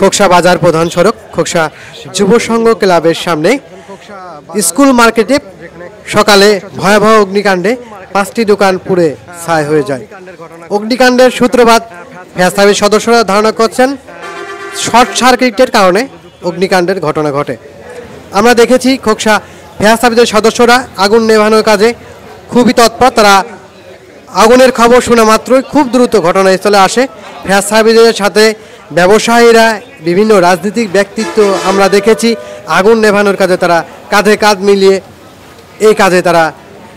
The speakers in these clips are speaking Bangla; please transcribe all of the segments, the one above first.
খোকসা বাজার প্রধান সড়ক খোকসা যুব সংঘ ক্লাবের সামনে স্কুল মার্কেটে সকালে ভয়াবহ অগ্নিকাণ্ডে 5টি দোকান পুড়ে ছাই হয়ে যায়। অগ্নিকাণ্ডের সূত্রপাত ফায়ার সার্ভিস সদস্যরা ধারণা করছেন শর্ট সার্কিটের কারণে অগ্নিকাণ্ডের ঘটনা ঘটে। আমরা দেখেছি খোকসা ফায়ার সার্ভিসের সদস্যরা আগুন নেভানোর কাজে খুবই তৎপর। তারা আগুনের খবর শোনা মাত্রই খুব দ্রুত ঘটনাস্থলে আসে। ফায়ার সার্ভিসের সাথে ব্যবসায়ীরা, বিভিন্ন রাজনৈতিক ব্যক্তিত্ব আমরা দেখেছি আগুন নেভানোর কাজে তারা কাঁধে কাঁধ মিলিয়ে এই কাজে তারা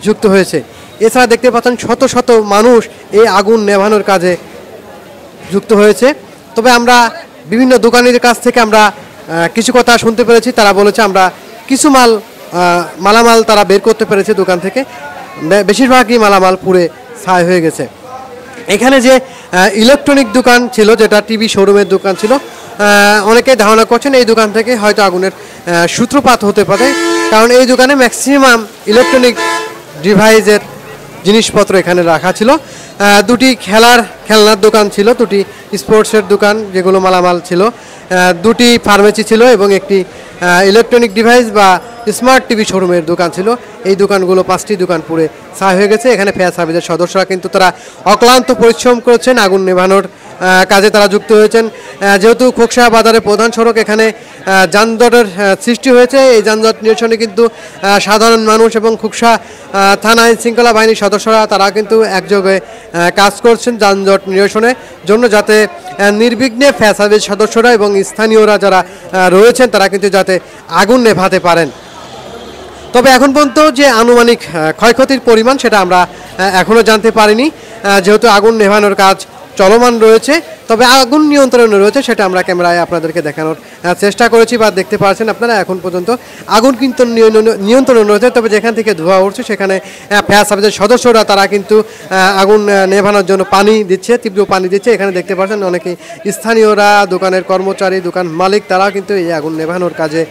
যুক্ত হয়েছে। এছাড়া দেখতে পাচ্ছেন শত শত মানুষ এই আগুন নেভানোর কাজে যুক্ত হয়েছে। তবে আমরা বিভিন্ন দোকানিদের কাছ থেকে আমরা কিছু কথা শুনতে পেরেছি। তারা বলেছে আমরা কিছু মালামাল তারা বের করতে পেরেছে দোকান থেকে, বেশিরভাগই মালামাল পুড়ে ছাই হয়ে গেছে। এখানে যে ইলেকট্রনিক দোকান ছিল, যেটা টিভি শোরুমের দোকান ছিল, অনেকেই ধারণা করছেন এই দোকান থেকে হয়তো আগুনের সূত্রপাত হতে পারে, কারণ এই দোকানে ম্যাক্সিমাম ইলেকট্রনিক ডিভাইসের জিনিসপত্র এখানে রাখা ছিল। দুটি খেলনার দোকান ছিল, দুটি স্পোর্টসের দোকান যেগুলো মালামাল ছিল, দুটি ফার্মেসি ছিল এবং একটি ইলেকট্রনিক ডিভাইস বা স্মার্ট টিভি শোরুমের দোকান ছিল। এই দোকানগুলো 5টি দোকান পুড়ে ছাই হয়ে গেছে। এখানে ফায়ার সার্ভিসের সদস্যরা কিন্তু তারা অক্লান্ত পরিশ্রম করেছেন, আগুন নেভানোর কাজে তারা যুক্ত হয়েছেন। যেহেতু খোকসা বাজারের প্রধান সড়ক, এখানে যানজটের সৃষ্টি হয়েছে। এই যানজট নিরসনে কিন্তু সাধারণ মানুষ এবং খোকসা থানা আইন শৃঙ্খলা বাহিনীর সদস্যরা তারা কিন্তু একযোগে কাজ করছেন যানজট নিরসনের জন্য, যাতে নির্বিঘ্নে ফায়ার সার্ভিস সদস্যরা এবং স্থানীয়রা যারা রয়েছেন তারা কিন্তু যাতে আগুন নেভাতে পারেন। তবে এখন পর্যন্ত যে আনুমানিক ক্ষয়ক্ষতির পরিমাণ সেটা আমরা এখনও জানতে পারিনি, যেহেতু আগুন নেভানোর কাজ চলমান রয়েছে। তবে আগুন নিয়ন্ত্রণে রয়েছে সেটা আমরা ক্যামেরায় আপনাদেরকে দেখানোর চেষ্টা করেছি বা দেখতে পাচ্ছেন আপনারা। এখন পর্যন্ত আগুন কিন্তু নিয়ন্ত্রণে রয়েছে। তবে যেখান থেকে ধোঁয়া উঠছে সেখানে ফায়ার সার্ভিসের সদস্যরা তারা কিন্তু আগুন নেভানোর জন্য পানি দিচ্ছে, তীব্র পানি দিচ্ছে। এখানে দেখতে পাচ্ছেন অনেকে স্থানীয়রা, দোকানের কর্মচারী, দোকান মালিক তারা কিন্তু এই আগুন নেভানোর কাজে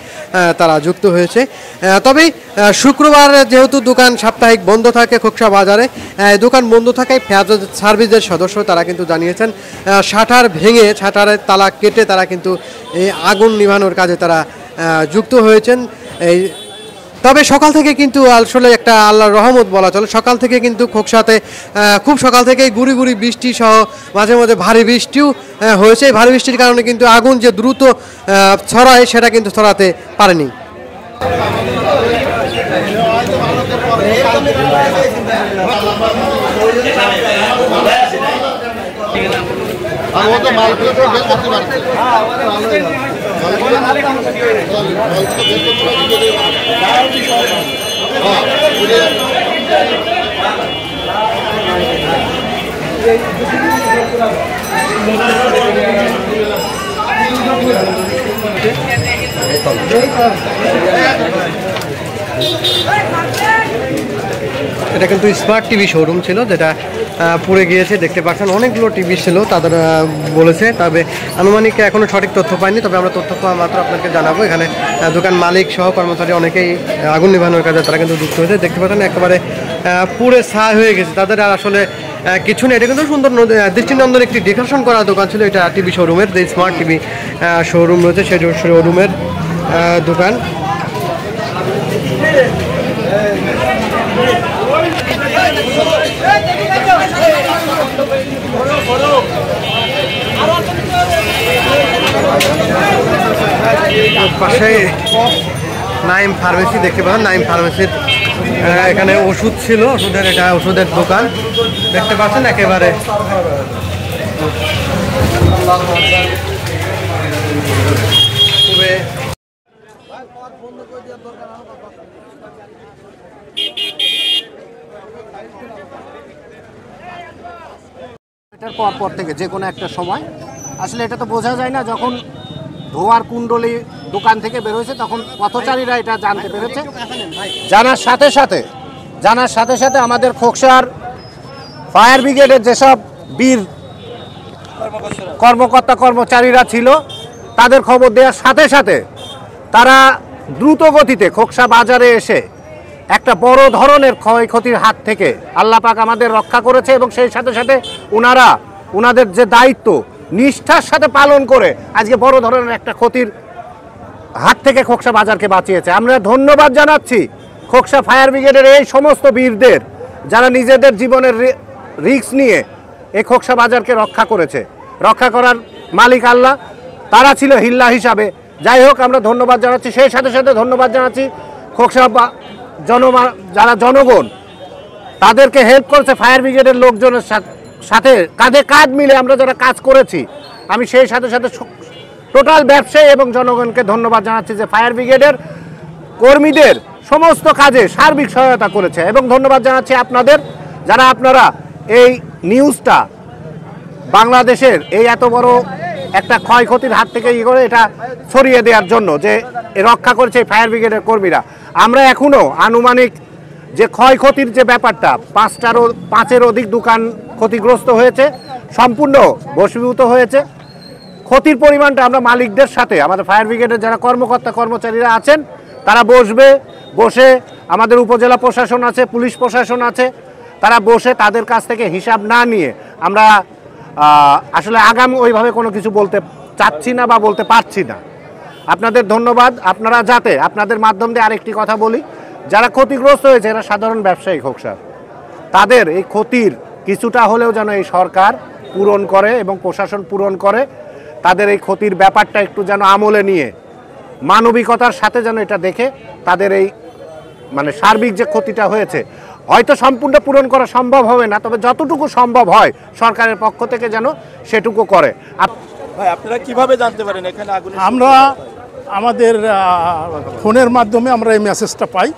তারা যুক্ত হয়েছে। তবে শুক্রবার যেহেতু দোকান সাপ্তাহিক বন্ধ থাকে খোকসা বাজারে, দোকান বন্ধ থাকায় ফায়ার সার্ভিসের সদস্য তারা কিন্তু জানিয়েছেন শাটার ভেঙে, শাটারের তালা কেটে তারা কিন্তু এই আগুন নিভানোর কাজে তারা যুক্ত হয়েছেন। তবে সকাল থেকে কিন্তু আসলে একটা আল্লাহর রহমত বলা চলে। সকাল থেকে কিন্তু খোকসাতে খুব সকাল থেকেই গুড়ি গুড়ি বৃষ্টি সহ মাঝে মাঝে ভারী বৃষ্টিও হয়েছে। এই ভারী বৃষ্টির কারণে কিন্তু আগুন যে দ্রুত ছড়ায় সেটা কিন্তু ছড়াতে পারেনি। এটা কিন্তু স্মার্ট টিভি শোরুম ছিল, যেটা পুড়ে গিয়েছে। দেখতে পাচ্ছেন অনেকগুলো টিভি ছিল তাদের বলেছে, তবে আনুমানিক এখনও সঠিক তথ্য পাইনি। তবে আমরা তথ্য পাওয়া মাত্র আপনাকে জানাবো। এখানে দোকান মালিক সহ কর্মচারী অনেকেই আগুন নিভানোর কাজে তারা কিন্তু যুক্ত হয়েছে। দেখতে পাচ্ছেন একেবারে পুড়ে ছাই হয়ে গেছে, তাদের আর আসলে কিছু নেই। এটা কিন্তু সুন্দর দৃষ্টিনন্দন একটি ডেকোরেশন করা দোকান ছিল। এটা টিভি শোরুমের, যে স্মার্ট টিভি শোরুম রয়েছে সেই শোরুমের দোকান। পাশে নাইম ফার্মেসি দেখতে পাচ্ছেন। নাইম ফার্মেসির এখানে ওষুধ ছিল, এটা ওষুধের দোকান দেখতে পাচ্ছেন। একেবারে এটার পর থেকে যে কোনো একটা সময় আসলে এটা তো বোঝা যায় না, যখন ধোয়ার কুণ্ডলি দোকান থেকে বেরোয়েছে তখন পথচারীরা এটা জানতে পেরেছে। জানার সাথে সাথে আমাদের খোকসার ফায়ার ব্রিগেডের যেসব বীর কর্মচারীরা ছিল তাদের খবর দেওয়ার সাথে সাথে তারা দ্রুত গতিতে খোকসা বাজারে এসে একটা বড় ধরনের ক্ষয়ক্ষতির হাত থেকে আল্লাহ পাক আমাদের রক্ষা করেছে এবং সেই সাথে সাথে ওনাদের যে দায়িত্ব নিষ্ঠার সাথে পালন করে আজকে বড় ধরনের একটা ক্ষতির হাত থেকে খোকসা বাজারকে বাঁচিয়েছে। আমরা ধন্যবাদ জানাচ্ছি খোকসা ফায়ার ব্রিগেডের এই সমস্ত বীরদের, যারা নিজেদের জীবনের রিস্ক নিয়ে এই খোকসা বাজারকে রক্ষা করেছে। রক্ষা করার মালিক আল্লাহ, তারা ছিল হিল্লা হিসাবে। যাই হোক, আমরা ধন্যবাদ জানাচ্ছি। সেই সাথে সাথে ধন্যবাদ জানাচ্ছি খোকসা যারা জনগণ তাদেরকে হেল্প করেছে, ফায়ার ব্রিগেডের লোকজনের সাথে কাঁধে কাঁধ মিলে আমরা যারা কাজ করেছি। আমি সেই সাথে সাথে টোটাল ব্যবসায়ী এবং জনগণকে ধন্যবাদ জানাচ্ছি যে ফায়ার ব্রিগেডের কর্মীদের সমস্ত কাজে সার্বিক সহায়তা করেছে। এবং ধন্যবাদ জানাচ্ছি আপনাদের, যারা আপনারা এই নিউজটা বাংলাদেশের এই এত বড় একটা ক্ষয়ক্ষতির হাত থেকে করে এটা ছড়িয়ে দেওয়ার জন্য যে রক্ষা করেছে এই ফায়ার ব্রিগেডের কর্মীরা। আমরা এখনও আনুমানিক যে ক্ষয়ক্ষতির যে ব্যাপারটা, 5-এর অধিক দোকান ক্ষতিগ্রস্ত হয়েছে, সম্পূর্ণ বশীভূত হয়েছে। ক্ষতির পরিমাণটা আমরা মালিকদের সাথে, আমাদের ফায়ার ব্রিগেডের যারা কর্মকর্তা কর্মচারীরা আছেন তারা বসে আমাদের উপজেলা প্রশাসন আছে, পুলিশ প্রশাসন আছে, তারা বসে তাদের কাছ থেকে হিসাব না নিয়ে আমরা আসলে আগামী ওইভাবে কোনো কিছু বলতে চাচ্ছি না বা বলতে পারছি না। আপনাদের ধন্যবাদ। আপনারা যাতে আপনাদের মাধ্যম দিয়ে আরেকটি কথা বলি, যারা ক্ষতিগ্রস্ত হয়েছে এরা সাধারণ ব্যবসায়ী খোকসার, তাদের এই ক্ষতির কিছুটা হলেও যেন এই সরকার পূরণ করে এবং প্রশাসন পূরণ করে। তাদের এই ক্ষতির ব্যাপারটা একটু যেন আমলে নিয়ে মানবিকতার সাথে যেন এটা দেখে তাদের এই মানে সার্বিক যে ক্ষতিটা হয়েছে, হয়তো সম্পূর্ণ পূরণ করা সম্ভব হবে না, তবে যতটুকু সম্ভব হয় সরকারের পক্ষ থেকে যেন সেটুকু করে। ভাই, আপনারা কিভাবে জানতে পারেন এখানে আগুন? আমরা আমাদের ফোনের মাধ্যমে আমরা এই মেসেজটা পাই।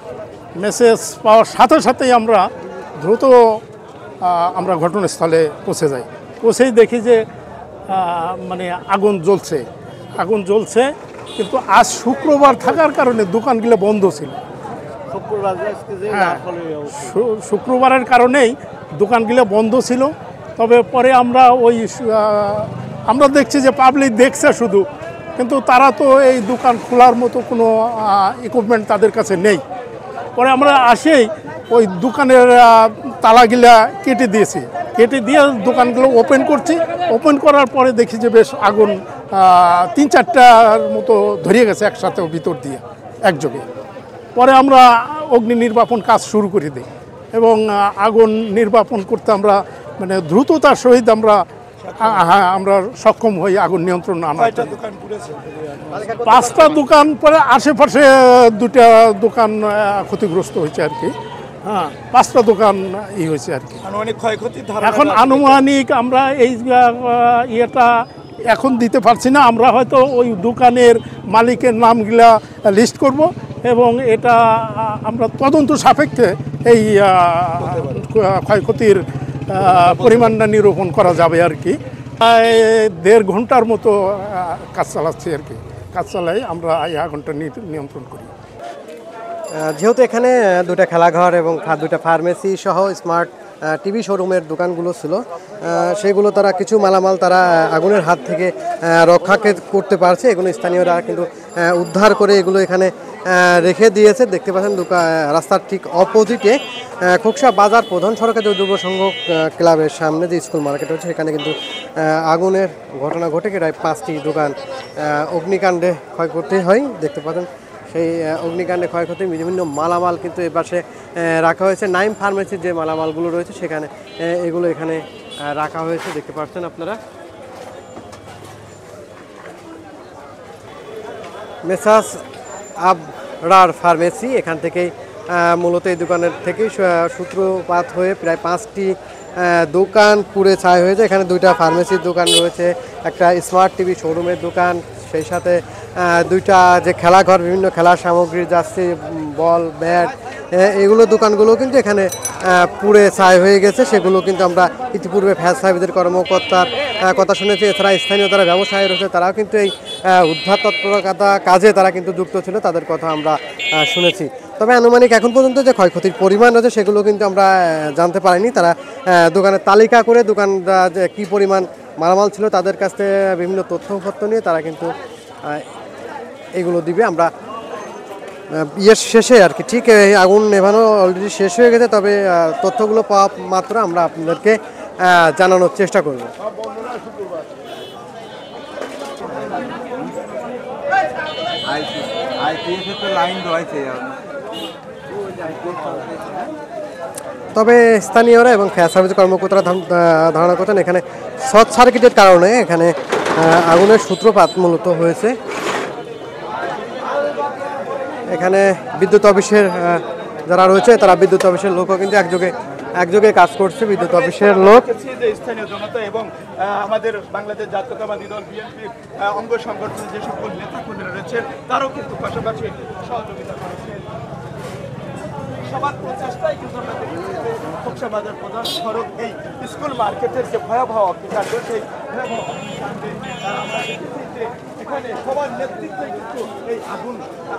মেসেজ পাওয়ার সাথে সাথেই আমরা দ্রুত আমরা ঘটনাস্থলে পৌঁছে যাই। পৌঁছেই দেখি যে মানে আগুন জ্বলছে, কিন্তু আজ শুক্রবার থাকার কারণে দোকানগুলো বন্ধ ছিল। শুক্রবারের কারণেই দোকানগুলো বন্ধ ছিল। তবে পরে আমরা দেখছি যে পাবলিক দেখছে শুধু, কিন্তু তারা তো এই দোকান খোলার মতো কোনো ইকুইপমেন্ট তাদের কাছে নেই। পরে আমরা আসেই ওই দোকানের তালাগুলা কেটে দিয়ে দোকানগুলো ওপেন করছি। ওপেন করার পরে দেখি যে বেশ আগুন 3-4টার মতো ধরিয়ে গেছে একসাথে ভিতর দিয়ে একযোগে। পরে আমরা অগ্নি নির্বাপন কাজ শুরু করে দিই এবং আগুন নির্বাপন করতে আমরা মানে দ্রুততার সহিত আমরা সক্ষম হই আগুন নিয়ন্ত্রণ আনার। 5টা দোকান, পরে আশেপাশে 2টা দোকান ক্ষতিগ্রস্ত হয়েছে আর কি। 5টা দোকান হয়েছে আর কি। এখন আনুমানিক আমরা এই ইয়েটা এখন দিতে পারছি না। আমরা হয়তো ওই দোকানের মালিকের নামগুলা লিস্ট করব এবং এটা আমরা তদন্ত সাপেক্ষে এই ক্ষয়ক্ষতির পরিমাণটা নিরূপণ করা যাবে আর কি। 1.5 ঘন্টার মতো কাজ চালাচ্ছি আর কি। কাজ চালাই আমরা এই আগুনটা নিয়ন্ত্রণ করি। যেহেতু এখানে 2টা খেলাঘর এবং 2টা ফার্মেসি সহ স্মার্ট টিভি শোরুমের দোকানগুলো ছিল, সেগুলো তারা কিছু মালামাল তারা আগুনের হাত থেকে রক্ষা করতে পারছে। এগুলো স্থানীয়রা কিন্তু উদ্ধার করে এগুলো এখানে রেখে দিয়েছে। দেখতে পাচ্ছেন রাস্তার ঠিক অপোজিটে খোকসা বাজার প্রধান সড়কে যে যুব সংঘ ক্লাবের সামনে যে স্কুল মার্কেট হচ্ছে, সেখানে কিন্তু আগুনের ঘটনা ঘটে প্রায় 5টি দোকান অগ্নিকাণ্ডে ক্ষয়ক্ষতি হয়। দেখতে পাচ্ছেন সেই অগ্নিকাণ্ডে ক্ষয়ক্ষতি বিভিন্ন মালামাল কিন্তু এ পাশে রাখা হয়েছে। নাইম ফার্মেসির যে মালামালগুলো রয়েছে সেখানে এগুলো এখানে রাখা হয়েছে, দেখতে পাচ্ছেন আপনারা। মেসাস আবরার ফার্মেসি, এখান থেকেই মূলত এই দোকানের থেকেই সূত্রপাত হয়ে প্রায় 5টি দোকান পুড়ে ছাই হয়েছে। এখানে 2টা ফার্মেসির দোকান রয়েছে, একটা স্মার্ট টিভি শোরুমের দোকান, সেই সাথে 2টা যে খেলাঘর, বিভিন্ন খেলার সামগ্রী, জার্সি, বল, ব্যাট, এগুলো দোকানগুলো কিন্তু এখানে পুড়ে ছাই হয়ে গেছে। সেগুলো কিন্তু আমরা ইতিপূর্বে ফায়ার সার্ভিসের কর্মকর্তার কথা শুনেছি। এছাড়া স্থানীয় যারা ব্যবসায়ী রয়েছে তারাও কিন্তু এই উদ্ধার তৎপরতা কাজে তারা কিন্তু যুক্ত ছিল, তাদের কথা আমরা শুনেছি। তবে আনুমানিক এখন পর্যন্ত যে ক্ষয়ক্ষতির পরিমাণ রয়েছে সেগুলো কিন্তু আমরা জানতে পারিনি। তারা দোকানের তালিকা করে দোকানদার যে কী পরিমাণ মালামাল ছিল তাদের কাছ থেকে বিভিন্ন তথ্যপত্র নিয়ে তারা কিন্তু এগুলো দিবে। আমরা শেষে আর কি, ঠিক আগুন নেভানো অলরেডি শেষ হয়ে গেছে, তবে তথ্যগুলো পাওয়া মাত্র আমরা আপনাদেরকে জানানোর চেষ্টা করব। আইপিএস তো লাইন রয়েছে। তবে স্থানীয়রা এবং ফায়ার সার্ভিস কর্মকর্তারা ধারণা করছেন এখানে শর্ট সার্কিটের কারণে এখানে আগুনের সূত্রপাত মূলত হয়েছে। এখানে বিদ্যুৎ অফিসের যারা রয়েছে তারা বিদ্যুৎ অফিসের লোকও কিন্তু একযোগে কাজ করছে। বিদ্যুৎ অফিসের লোক, যে স্থানীয় জনতা এবং আমাদের বাংলাদেশ জাতীয়তাবাদী দল বিএনপির অঙ্গ সংগঠনের যে সকল নেতাকর্মীরা রয়েছেন তারাও কিন্তু পাশাপাশি সহযোগিতা করেছেন। সবার প্রচেষ্টায় কিন্তু আমরা দেখেছি যে খোকসা বাজার প্রধান সড়ক এই স্কুল মার্কেটের যে ভয়াবহ অগ্নিকাণ্ড, সেই ভয়াবহ অগ্নিকাণ্ডে আমরা দেখেছি যে এখানে সবার নেতৃত্বে কিন্তু এই আগুন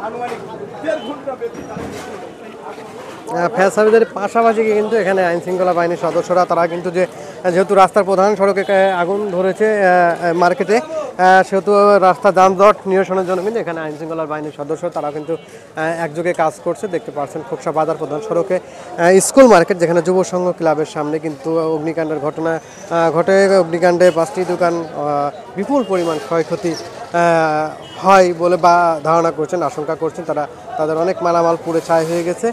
আনুমানিক 1.5 ঘন্টা ব্যাপী তারা কিন্তু এই আগুন ফায়ার সার্ভিসের পাশাপাশি কিন্তু এখানে আইন শৃঙ্খলা বাহিনীর সদস্যরা তারা কিন্তু যেহেতু রাস্তার প্রধান সড়কে আগুন ধরেছে মার্কেটে, সেহেতু রাস্তা যানজট নিরসনের জন্য কিন্তু এখানে আইন শৃঙ্খলা বাহিনীর সদস্য তারা কিন্তু একযোগে কাজ করছে। দেখতে পাচ্ছেন খোকসা বাজার প্রধান সড়কে স্কুল মার্কেট, যেখানে যুব সংঘ ক্লাবের সামনে কিন্তু অগ্নিকাণ্ডের ঘটনা ঘটে। অগ্নিকাণ্ডে 5টি দোকান বিপুল পরিমাণ ক্ষয়ক্ষতি হয় বলে বা ধারণা করছেন, আশঙ্কা করছেন তারা। তাদের অনেক মালামাল পুড়ে ছাই হয়ে গেছে।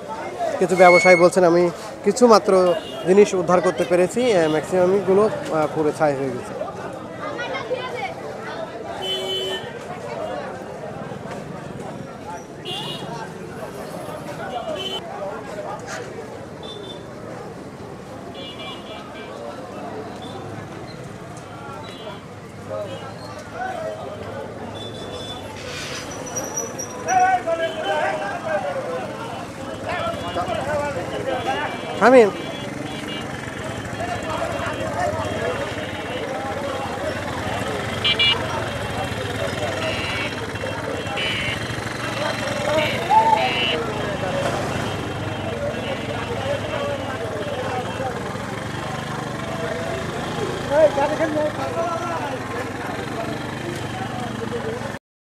কিছু ব্যবসায়ী বলছেন আমি কিছু মাত্র জিনিস উদ্ধার করতে পেরেছি, ম্যাক্সিমামগুলো পুরো ছাই হয়ে গেছে। থামিন।